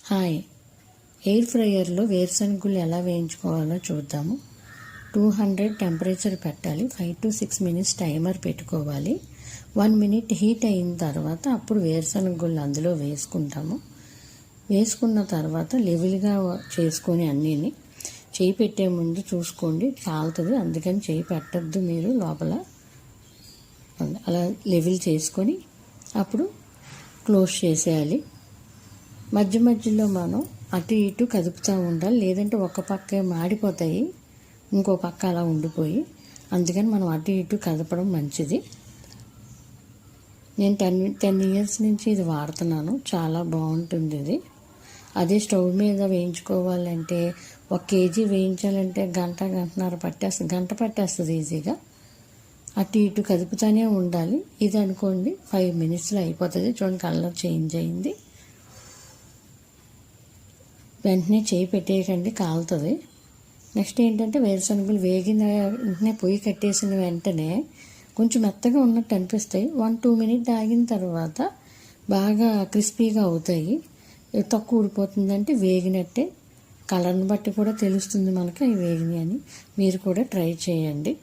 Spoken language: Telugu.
హాయ్, ఎయిర్ ఫ్రైయర్లో వేరుశనగుళ్ళు ఎలా వేయించుకోవాలో చూద్దాము. 200 టెంపరేచర్ పెట్టాలి. 5 to 6 minutes టైమర్ పెట్టుకోవాలి. 1 minute హీట్ అయిన తర్వాత అప్పుడు వేరుశనగుళ్ళు అందులో వేసుకుంటాము. వేసుకున్న తర్వాత లెవెల్గా చేసుకొని అన్నీని చేయి పెట్టే ముందు చూసుకోండి, కాలుతుంది, అందుకని చేయి పెట్టద్దు మీరు లోపల. అలా లెవెల్ చేసుకొని అప్పుడు క్లోజ్ చేసేయాలి. మధ్య మధ్యలో మనం అటు ఇటు కదుపుతూ ఉండాలి, లేదంటే ఒక పక్కే మాడిపోతాయి, ఇంకో పక్క అలా ఉండిపోయి. అందుకని మనం అటు ఇటు కదపడం మంచిది. నేను 10 years నుంచి ఇది వాడుతున్నాను, చాలా బాగుంటుంది ఇది. అదే స్టవ్ మీద వేయించుకోవాలంటే 1 kg వేయించాలంటే గంటన్నర పట్టేస్తుంది ఈజీగా. అటు ఇటు కదుపుతూనే ఉండాలి. ఇది అనుకోండి 5 minutesలో అయిపోతుంది. చూడండి, కలర్ చేంజ్ అయింది. వెంటనే చేయి పెట్టేయకండి, కాలుతుంది. నెక్స్ట్ ఏంటంటే వేరుశనగలు వేగిన వెంటనే పొయ్యి కట్టేసిన వెంటనే కొంచెం మెత్తగా ఉన్నట్టు అనిపిస్తాయి. 1-2 minutes ఆగిన తర్వాత బాగా క్రిస్పీగా అవుతాయి. తక్కువ ఊడిపోతుందంటే వేగినట్టే. కలర్ని బట్టి కూడా తెలుస్తుంది మనకి అవి వేగినాయి అని. మీరు కూడా ట్రై చేయండి.